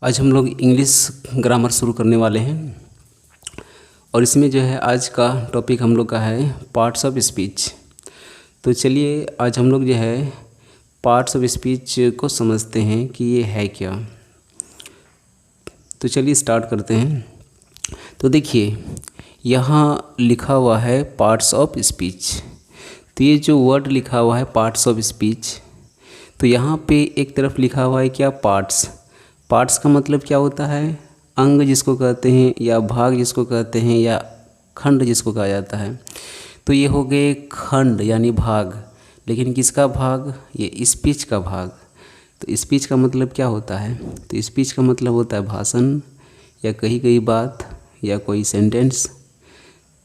आज हम लोग इंग्लिश ग्रामर शुरू करने वाले हैं और इसमें जो है आज का टॉपिक हम लोग का है पार्ट्स ऑफ स्पीच। तो चलिए आज हम लोग जो है पार्ट्स ऑफ स्पीच को समझते हैं कि ये है क्या। तो चलिए स्टार्ट करते हैं। तो देखिए यहाँ लिखा हुआ है पार्ट्स ऑफ स्पीच। तो ये जो वर्ड लिखा हुआ है पार्ट्स ऑफ स्पीच, तो यहाँ पे एक तरफ लिखा हुआ है क्या पार्ट्स। पार्ट्स का मतलब क्या होता है? अंग जिसको कहते हैं या भाग जिसको कहते हैं या खंड जिसको कहा जाता है। तो ये हो गए खंड यानी भाग, लेकिन किसका भाग? ये स्पीच का भाग। तो स्पीच का मतलब क्या होता है? तो स्पीच का मतलब होता है भाषण या कही गई बात या कोई सेंटेंस।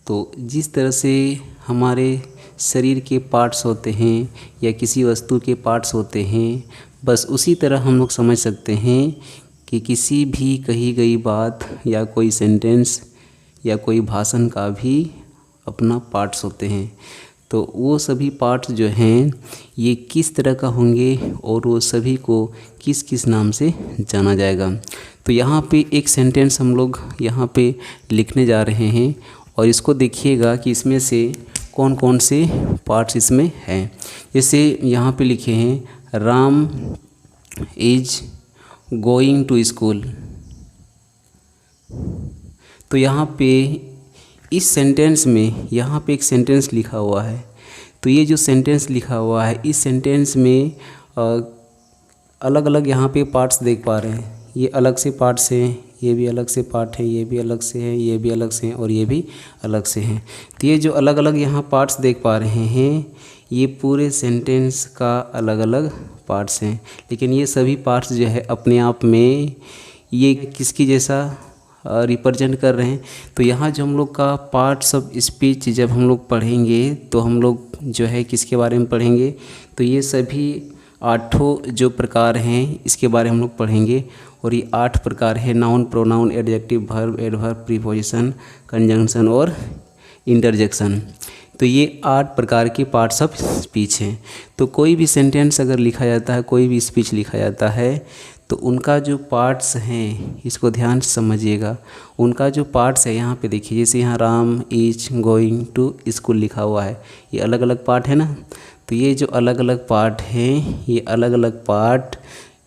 तो जिस तरह से हमारे शरीर के पार्ट्स होते हैं या किसी वस्तु के पार्ट्स होते हैं, बस उसी तरह हम लोग समझ सकते हैं कि किसी भी कही गई बात या कोई सेंटेंस या कोई भाषण का भी अपना पार्ट्स होते हैं। तो वो सभी पार्ट्स जो हैं ये किस तरह का होंगे और वो सभी को किस किस नाम से जाना जाएगा। तो यहाँ पे एक सेंटेंस हम लोग यहाँ पे लिखने जा रहे हैं और इसको देखिएगा कि इसमें से कौन कौन से पार्ट्स इसमें हैं। जैसे यहाँ पे लिखे हैं Ram is going to school. तो यहाँ पे इस सेंटेंस में यहाँ पे एक सेंटेंस लिखा हुआ है। तो ये जो सेंटेंस लिखा हुआ है इस सेंटेंस में अलग अलग यहाँ पे पार्ट्स देख पा रहे हैं। ये अलग से पार्ट्स हैं, ये भी अलग से पार्ट है, ये भी अलग से है, ये भी अलग से हैं और ये भी अलग से हैं। तो ये जो अलग अलग यहाँ पार्ट्स देख पा रहे हैं ये पूरे सेंटेंस का अलग अलग पार्ट्स हैं, लेकिन ये सभी पार्ट्स जो है अपने आप में ये किसकी जैसा रिप्रेजेंट कर रहे हैं। तो यहाँ जो हम लोग का पार्ट्स ऑफ स्पीच जब हम लोग पढ़ेंगे तो हम लोग जो है किसके बारे में पढ़ेंगे? तो ये सभी आठों जो प्रकार हैं इसके बारे में हम लोग पढ़ेंगे। और ये 8 प्रकार है, noun, pronoun, adjective, verb, adverb, preposition, conjunction और इंटरजेक्शन। तो ये 8 प्रकार के पार्ट्स ऑफ स्पीच हैं। तो कोई भी सेंटेंस अगर लिखा जाता है, कोई भी स्पीच लिखा जाता है, तो उनका जो पार्ट्स हैं इसको ध्यान से समझिएगा। उनका जो पार्ट्स है यहाँ पे देखिए, जैसे यहाँ Ram is going to school लिखा हुआ है, ये अलग अलग पार्ट है ना। तो ये जो अलग अलग पार्ट हैं ये अलग अलग पार्ट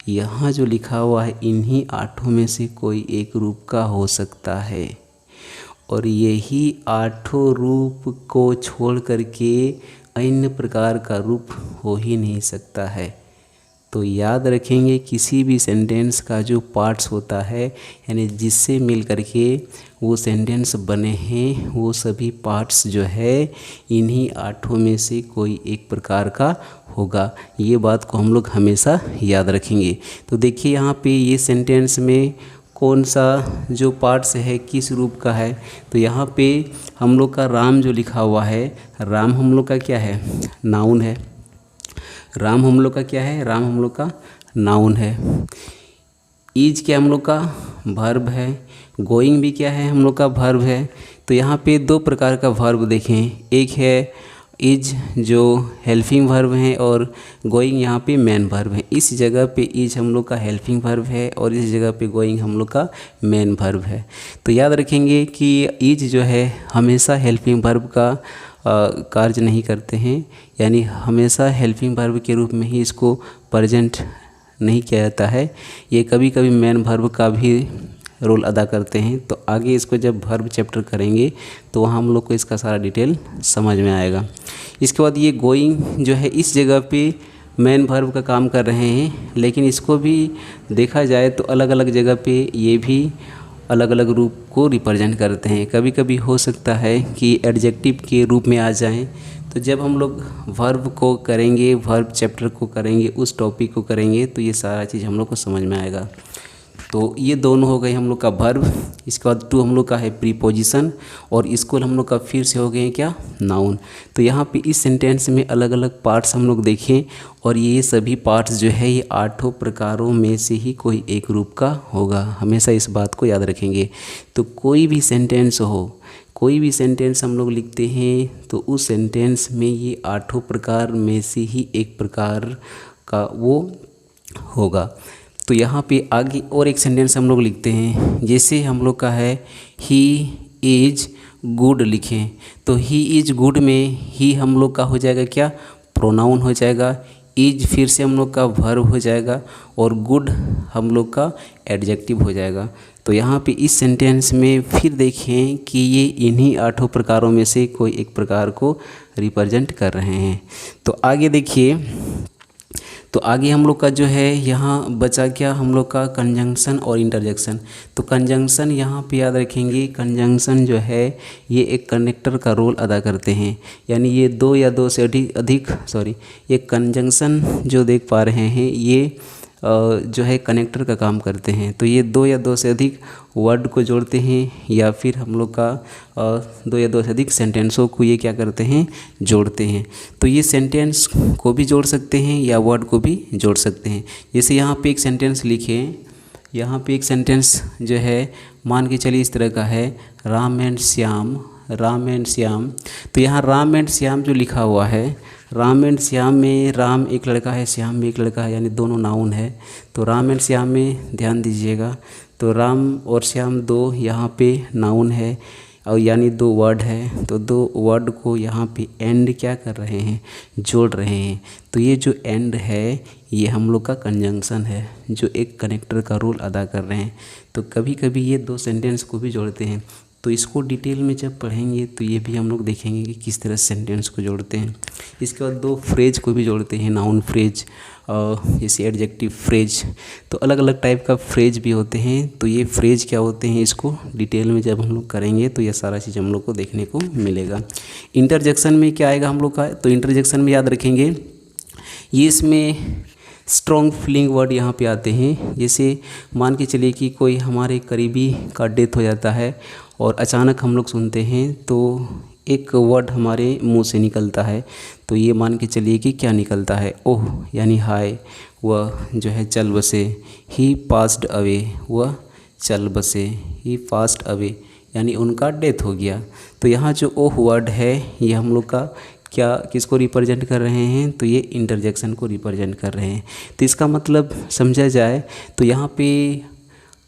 यहाँ जो लिखा हुआ है इन्हीं 8 में से कोई एक रूप का हो सकता है और यही 8 रूप को छोड़ करके अन्य प्रकार का रूप हो ही नहीं सकता है। तो याद रखेंगे किसी भी सेंटेंस का जो पार्ट्स होता है यानी जिससे मिल करके वो सेंटेंस बने हैं वो सभी पार्ट्स जो है इन्हीं 8 में से कोई एक प्रकार का होगा। ये बात को हम लोग हमेशा याद रखेंगे। तो देखिए यहाँ पे ये सेंटेंस में कौन सा जो पार्ट्स है किस रूप का है। तो यहाँ पे हम लोग का राम जो लिखा हुआ है, राम हम लोग का क्या है? नाउन है। राम हम लोग का क्या है? राम हम लोग का नाउन है। इज क्या हम लोग का? वर्ब है। गोइंग भी क्या है? हम लोग का वर्ब है। तो यहाँ पे 2 प्रकार का वर्ब देखें, एक है इज जो हेल्पिंग वर्ब है और गोइंग यहाँ पे मेन वर्ब है। इस जगह पे इज हम लोग का हेल्पिंग वर्ब है और इस जगह पे गोइंग हम लोग का मेन वर्ब है। तो याद रखेंगे कि इज जो है हमेशा हेल्पिंग वर्ब का कार्य नहीं करते हैं, यानी हमेशा हेल्पिंग वर्ब के रूप में ही इसको प्रेजेंट नहीं किया जाता है। ये कभी कभी मेन वर्ब का भी रोल अदा करते हैं। तो आगे इसको जब वर्ब चैप्टर करेंगे तो वहाँ हम लोग को इसका सारा डिटेल समझ में आएगा। इसके बाद ये गोइंग जो है इस जगह पे मेन वर्ब का काम कर रहे हैं, लेकिन इसको भी देखा जाए तो अलग अलग जगह पे ये भी अलग अलग रूप को रिप्रेजेंट करते हैं। कभी कभी हो सकता है कि एडजेक्टिव के रूप में आ जाएं। तो जब हम लोग वर्ब को करेंगे, वर्ब चैप्टर को करेंगे, उस टॉपिक को करेंगे तो ये सारा चीज़ हम लोग को समझ में आएगा। तो ये दोनों हो गए हम लोग का वर्ब। इसके बाद 2 हम लोग का है प्रीपोजिशन और इसको हम लोग का फिर से हो गए हैं क्या? नाउन। तो यहाँ पे इस सेंटेंस में अलग अलग पार्ट्स हम लोग देखें और ये सभी पार्ट्स जो है ये 8 प्रकारों में से ही कोई एक रूप का होगा। हमेशा इस बात को याद रखेंगे। तो कोई भी सेंटेंस हो, कोई भी सेंटेंस हम लोग लिखते हैं तो उस सेंटेंस में ये 8 प्रकार में से ही एक प्रकार का वो होगा। तो यहाँ पे आगे और एक सेंटेंस हम लोग लिखते हैं, जैसे हम लोग का है ही इज गुड लिखें, तो ही इज गुड में ही हम लोग का हो जाएगा क्या, प्रोनाउन हो जाएगा, इज फिर से हम लोग का वर्ब हो जाएगा और गुड हम लोग का एडजेक्टिव हो जाएगा। तो यहाँ पे इस सेंटेंस में फिर देखें कि ये इन्हीं 8 प्रकारों में से कोई एक प्रकार को रिप्रेजेंट कर रहे हैं। तो आगे देखिए, तो आगे हम लोग का जो है यहाँ बचा क्या हम लोग का कंजंक्शन और इंटरजेक्शन। तो कंजंक्शन यहाँ पे याद रखेंगे, कंजंक्शन जो है ये एक कनेक्टर का रोल अदा करते हैं, यानी ये दो या दो से अधिक ये कंजंक्शन जो देख पा रहे हैं ये जो है कनेक्टर का काम करते हैं। तो ये दो या दो से अधिक वर्ड को जोड़ते हैं या फिर हम लोग का दो या दो से अधिक सेंटेंसों को ये क्या करते हैं, जोड़ते हैं। तो ये सेंटेंस को भी जोड़ सकते हैं या वर्ड को भी जोड़ सकते हैं। जैसे यहाँ पे एक सेंटेंस लिखें, यहाँ पे एक सेंटेंस जो है मान के चलिए इस तरह का है, राम एंड श्याम, राम एंड श्याम। तो यहाँ राम एंड श्याम जो लिखा हुआ है, राम एंड श्याम में राम एक लड़का है, श्याम भी एक लड़का है, यानी दोनों नाउन है। तो राम एंड श्याम में ध्यान दीजिएगा, तो राम और श्याम दो यहाँ पे नाउन है और यानी दो वर्ड है। तो दो वर्ड को यहाँ पे एंड क्या कर रहे हैं, जोड़ रहे हैं। तो ये जो एंड है ये हम लोग का कंजंक्शन है जो एक कनेक्टर का रोल अदा कर रहे हैं। तो कभी कभी ये दो सेंटेंस को भी जोड़ते हैं। तो इसको डिटेल में जब पढ़ेंगे तो ये भी हम लोग देखेंगे कि किस तरह सेंटेंस को जोड़ते हैं। इसके बाद दो फ्रेज को भी जोड़ते हैं, नाउन फ्रेज जैसे एडजेक्टिव फ्रेज। तो अलग अलग टाइप का फ्रेज भी होते हैं। तो ये फ्रेज क्या होते हैं इसको डिटेल में जब हम लोग करेंगे तो ये सारा चीज़ हम लोग को देखने को मिलेगा। इंटरजेक्शन में क्या आएगा हम लोग का, तो इंटरजेक्शन में याद रखेंगे ये इसमें स्ट्रॉन्ग फीलिंग वर्ड यहाँ पे आते हैं। जैसे मान के चलिए कि कोई हमारे करीबी का डेथ हो जाता है और अचानक हम लोग सुनते हैं तो एक वर्ड हमारे मुंह से निकलता है। तो ये मान के चलिए कि क्या निकलता है, ओह यानी हाय, वह जो है चल बसे, ही पास्ड अवे, वह चल बसे, ही पास्ड अवे यानी उनका डेथ हो गया। तो यहाँ जो ओह वर्ड है ये हम लोग का क्या किसको रिप्रेजेंट कर रहे हैं, तो ये इंटरजेक्शन को रिप्रेजेंट कर रहे हैं। तो इसका मतलब समझा जाए तो यहाँ पे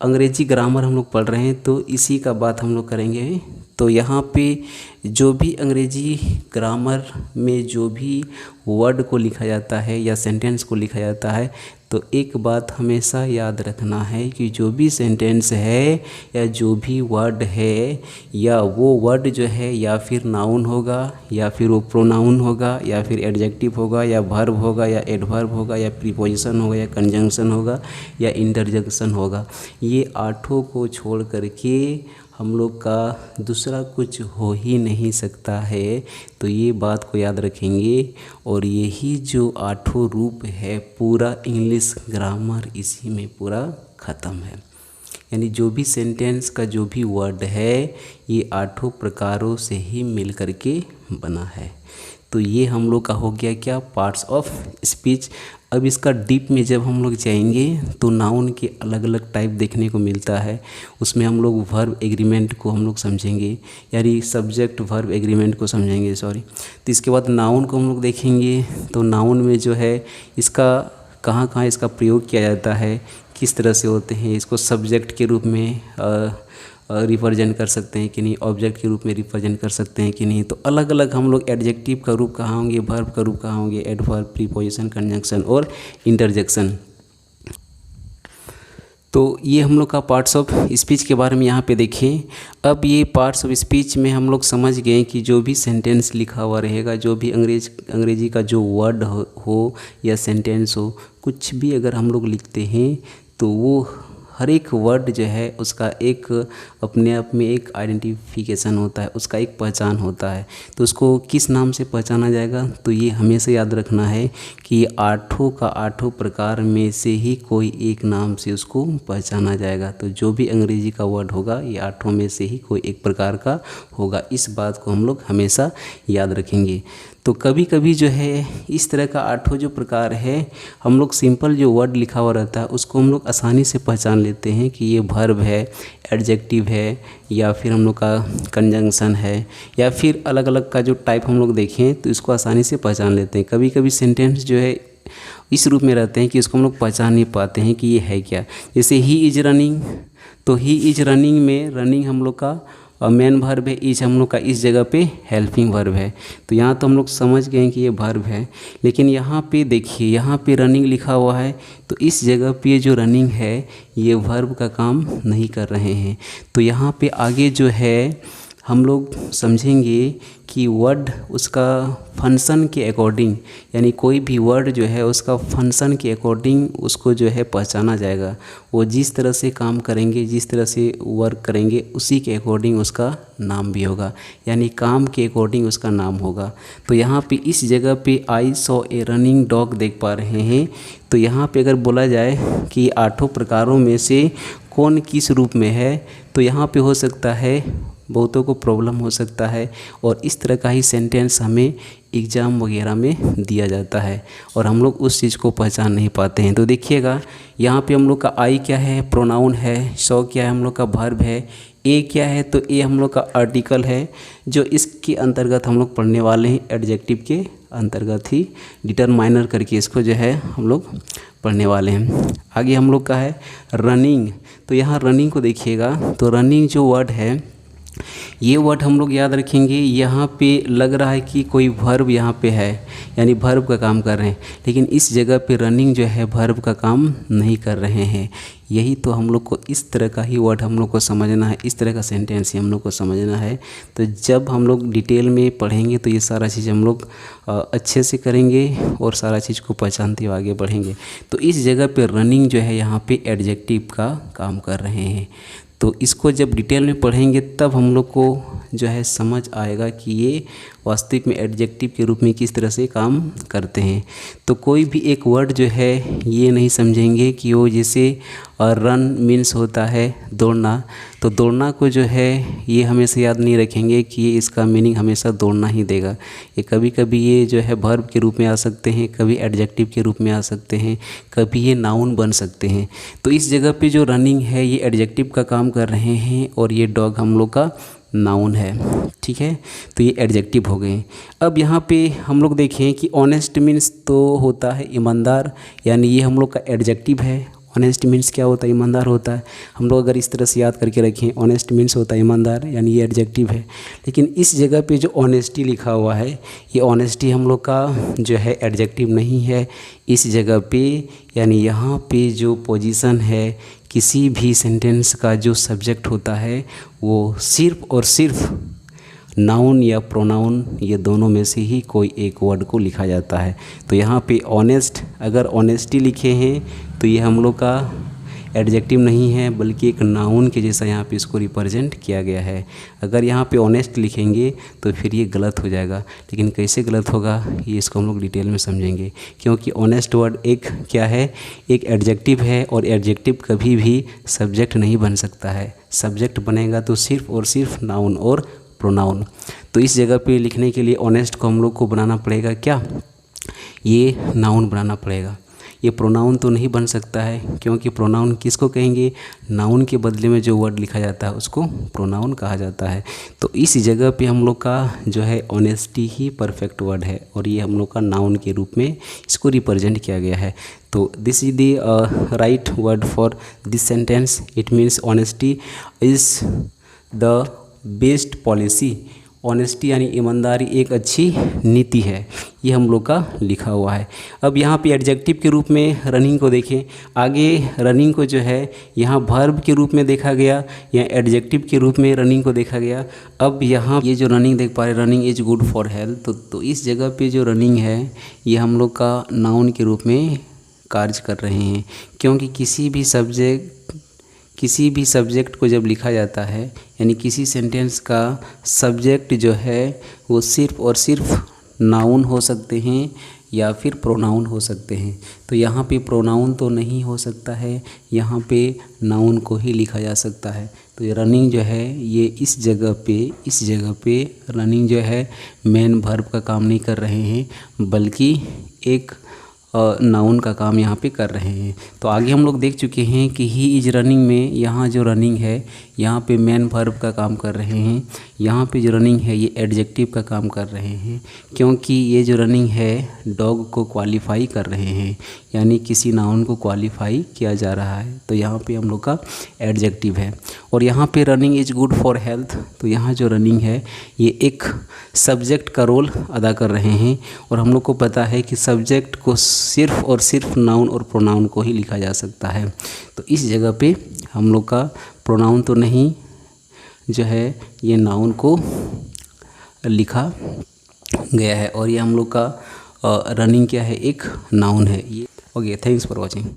अंग्रेजी ग्रामर हम लोग पढ़ रहे हैं तो इसी का बात हम लोग करेंगे। तो यहाँ पे जो भी अंग्रेजी ग्रामर में जो भी वर्ड को लिखा जाता है या सेंटेंस को लिखा जाता है तो एक बात हमेशा याद रखना है कि जो भी सेंटेंस है या जो भी वर्ड है या वो वर्ड जो है या फिर नाउन होगा या फिर वो प्रोनाउन होगा या फिर एडजेक्टिव होगा या वर्ब होगा या एडवर्ब होगा या प्रीपोजिशन होगा या कंजंक्शन होगा या इंटरजेक्शन होगा, ये आठों को छोड़ करके हम लोग का दूसरा कुछ हो ही नहीं सकता है। तो ये बात को याद रखेंगे और यही जो आठों रूप है पूरा इंग्लिश ग्रामर इसी में पूरा ख़त्म है। यानी जो भी सेंटेंस का जो भी वर्ड है ये आठों प्रकारों से ही मिल करके बना है। तो ये हम लोग का हो गया क्या, पार्ट्स ऑफ स्पीच। अब इसका डीप में जब हम लोग जाएंगे तो नाउन के अलग अलग टाइप देखने को मिलता है। उसमें हम लोग वर्ब एग्रीमेंट को हम लोग समझेंगे, यानी सब्जेक्ट वर्ब एग्रीमेंट को समझेंगे तो इसके बाद नाउन को हम लोग देखेंगे। तो नाउन में जो है इसका कहाँ कहाँ इसका प्रयोग किया जाता है, किस तरह से होते हैं, इसको सब्जेक्ट के रूप में रिप्रेजेंट कर सकते हैं कि नहीं, ऑब्जेक्ट के रूप में रिप्रेजेंट कर सकते हैं कि नहीं। तो अलग अलग हम लोग एडजेक्टिव का रूप कहाँ होंगे, वर्ब का रूप कहाँ होंगे, एडवर्ब, प्रीपोजिशन, कंजंक्शन और इंटरजेक्शन। तो ये हम लोग का पार्ट्स ऑफ स्पीच के बारे में यहाँ पे देखें। अब ये पार्ट्स ऑफ स्पीच में हम लोग समझ गए कि जो भी सेंटेंस लिखा हुआ रहेगा, जो भी अंग्रेजी का जो वर्ड हो या सेंटेंस हो, कुछ भी अगर हम लोग लिखते हैं तो वो हर एक वर्ड जो है उसका एक अपने आप में एक आइडेंटिफिकेशन होता है, उसका एक पहचान होता है। तो उसको किस नाम से पहचाना जाएगा, तो ये हमेशा याद रखना है कि ये आठों का आठों प्रकार में से ही कोई एक नाम से उसको पहचाना जाएगा। तो जो भी अंग्रेजी का वर्ड होगा ये आठों में से ही कोई एक प्रकार का होगा। इस बात को हम लोग हमेशा याद रखेंगे। तो कभी कभी जो है इस तरह का आठों जो प्रकार है हम लोग सिंपल जो वर्ड लिखा हुआ रहता है उसको हम लोग आसानी से पहचान लेते हैं कि ये वर्ब है, एडजेक्टिव है या फिर हम लोग का कंजंक्शन है या फिर अलग अलग का जो टाइप हम लोग देखें तो इसको आसानी से पहचान लेते हैं। कभी कभी सेंटेंस जो है इस रूप में रहते हैं कि इसको हम लोग पहचान नहीं पाते हैं कि ये है क्या। जैसे ही इज रनिंग, तो ही इज रनिंग में रनिंग हम लोग का मेन वर्ब है, इज हम लोग का इस जगह पे हेल्पिंग वर्ब है। तो यहाँ तो हम लोग समझ गए कि ये वर्ब है, लेकिन यहाँ पे देखिए यहाँ पे रनिंग लिखा हुआ है, तो इस जगह पे जो रनिंग है ये वर्ब का काम नहीं कर रहे हैं। तो यहाँ पे आगे जो है हम लोग समझेंगे कि वर्ड उसका फंक्शन के अकॉर्डिंग, यानी कोई भी वर्ड जो है उसका फंक्शन के अकॉर्डिंग उसको जो है पहचाना जाएगा। वो जिस तरह से काम करेंगे, जिस तरह से वर्क करेंगे, उसी के अकॉर्डिंग उसका नाम भी होगा, यानी काम के अकॉर्डिंग उसका नाम होगा। तो यहाँ पे इस जगह पे I saw a running dog देख पा रहे हैं। तो यहाँ पे अगर बोला जाए कि 8 प्रकारों में से कौन किस रूप में है, तो यहाँ पे हो सकता है बहुतों को प्रॉब्लम हो सकता है, और इस तरह का ही सेंटेंस हमें एग्ज़ाम वगैरह में दिया जाता है और हम लोग उस चीज़ को पहचान नहीं पाते हैं। तो देखिएगा यहाँ पे हम लोग का आई क्या है, प्रोनाउन है, सो क्या है हम लोग का वर्ब है, ए क्या है, तो ए हम लोग का आर्टिकल है, जो इसके अंतर्गत हम लोग पढ़ने वाले हैं, एडजेक्टिव के अंतर्गत ही डिटरमाइनर करके इसको जो है हम लोग पढ़ने वाले हैं। आगे हम लोग का है रनिंग। तो यहाँ रनिंग को देखिएगा, तो रनिंग जो वर्ड है ये वर्ड हम लोग याद रखेंगे। यहाँ पे लग रहा है कि कोई वर्ब यहाँ पे है, यानी वर्ब का काम कर रहे हैं, लेकिन इस जगह पे रनिंग जो है वर्ब का काम नहीं कर रहे हैं। यही तो हम लोग को इस तरह का ही वर्ड हम लोग को समझना है, इस तरह का सेंटेंस ही हम लोग को समझना है। तो जब हम लोग डिटेल में पढ़ेंगे तो ये सारा चीज़ हम लोग अच्छे से करेंगे और सारा चीज़ को पहचानते हुए आगे बढ़ेंगे। तो इस जगह पे रनिंग जो है यहाँ पे एडजेक्टिव का काम कर रहे हैं। तो इसको जब डिटेल में पढ़ेंगे तब हम लोग को जो है समझ आएगा कि ये वास्तविक में एडजेक्टिव के रूप में किस तरह से काम करते हैं। तो कोई भी एक वर्ड जो है ये नहीं समझेंगे कि वो जैसे रन मीन्स होता है दौड़ना, तो दौड़ना को जो है ये हमेशा याद नहीं रखेंगे कि ये इसका मीनिंग हमेशा दौड़ना ही देगा। ये कभी कभी ये जो है वर्ब के रूप में आ सकते हैं, कभी एडजेक्टिव के रूप में आ सकते हैं, कभी ये नाउन बन सकते हैं। तो इस जगह पे जो रनिंग है ये एडजेक्टिव का काम कर रहे हैं और ये डॉग हम लोग का नाउन है, ठीक है। तो ये एडजेक्टिव हो गए। अब यहाँ पे हम लोग देखें कि ऑनेस्ट मीन्स तो होता है ईमानदार, यानी ये हम लोग का एडजेक्टिव है। ऑनेस्ट मीन्स क्या होता है, ईमानदार होता है। हम लोग अगर इस तरह से याद करके रखें, ऑनेस्ट मीन्स होता है ईमानदार, यानी ये एडजेक्टिव है। लेकिन इस जगह पे जो ऑनेस्टी लिखा हुआ है, ये ऑनेस्टी हम लोग का जो है एडजेक्टिव नहीं है। इस जगह पे यानी यहाँ पे जो पोजीशन है, किसी भी सेंटेंस का जो सब्जेक्ट होता है वो सिर्फ़ और सिर्फ नाउन या प्रोनाउन, ये दोनों में से ही कोई एक वर्ड को लिखा जाता है। तो यहाँ पे ऑनेस्ट, अगर ऑनेस्टी लिखे हैं तो ये हम लोग का एडजेक्टिव नहीं है, बल्कि एक नाउन के जैसा यहाँ पे इसको रिप्रेजेंट किया गया है। अगर यहाँ पे ऑनेस्ट लिखेंगे तो फिर ये गलत हो जाएगा, लेकिन कैसे गलत होगा ये इसको हम लोग डिटेल में समझेंगे। क्योंकि ऑनेस्ट वर्ड एक क्या है, एक एडजेक्टिव है, और एडजेक्टिव कभी भी सब्जेक्ट नहीं बन सकता है। सब्जेक्ट बनेगा तो सिर्फ और सिर्फ नाउन और प्रोनाउन। तो इस जगह पे लिखने के लिए ऑनेस्ट को हम लोग को बनाना पड़ेगा क्या, ये नाउन बनाना पड़ेगा। ये प्रोनाउन तो नहीं बन सकता है, क्योंकि प्रोनाउन किसको कहेंगे, नाउन के बदले में जो वर्ड लिखा जाता है उसको प्रोनाउन कहा जाता है। तो इस जगह पे हम लोग का जो है ऑनेस्टी ही परफेक्ट वर्ड है, और ये हम लोग का नाउन के रूप में इसको रिप्रेजेंट किया गया है। तो this is the right word for this sentence. It means honesty is the best policy. Honesty यानी ईमानदारी एक अच्छी नीति है, ये हम लोग का लिखा हुआ है। अब यहाँ पे एडजेक्टिव के रूप में रनिंग को देखें। आगे रनिंग को जो है यहाँ वर्ब के रूप में देखा गया, या एडजेक्टिव के रूप में रनिंग को देखा गया। अब यहाँ ये जो रनिंग देख पा रहे, running is good for health, तो इस जगह पे जो रनिंग है ये हम लोग का नाउन के रूप में कार्य कर रहे हैं, क्योंकि किसी भी सब्जेक्ट को जब लिखा जाता है, यानी किसी सेंटेंस का सब्जेक्ट जो है वो सिर्फ़ और सिर्फ नाउन हो सकते हैं या फिर प्रोनाउन हो सकते हैं। तो यहाँ पे प्रोनाउन तो नहीं हो सकता है, यहाँ पे नाउन को ही लिखा जा सकता है। तो ये रनिंग जो है ये इस जगह पे रनिंग जो है मेन वर्ब का काम नहीं कर रहे हैं, बल्कि एक नाउन का काम यहाँ पे कर रहे हैं। तो आगे हम लोग देख चुके हैं कि ही इज़ रनिंग में यहाँ जो रनिंग है यहाँ पे मेन वर्ब का काम कर रहे हैं। यहाँ पे जो रनिंग है ये एडजेक्टिव का काम कर रहे हैं, क्योंकि ये जो रनिंग है डॉग को क्वालिफाई कर रहे हैं, यानी किसी नाउन को क्वालिफाई किया जा रहा है। तो यहाँ पे हम लोग का एडजेक्टिव है। और यहाँ पे running is good for health, तो यहाँ जो रनिंग है ये एक सब्जेक्ट का रोल अदा कर रहे हैं। और हम लोग को पता है कि सब्जेक्ट को सिर्फ और सिर्फ नाउन और प्रोनाउन को ही लिखा जा सकता है। तो इस जगह पे हम लोग का प्रोनाउन तो नहीं जो है ये नाउन को लिखा गया है, और ये हम लोग का रनिंग क्या है, एक नाउन है ये। Okay, thanks for watching.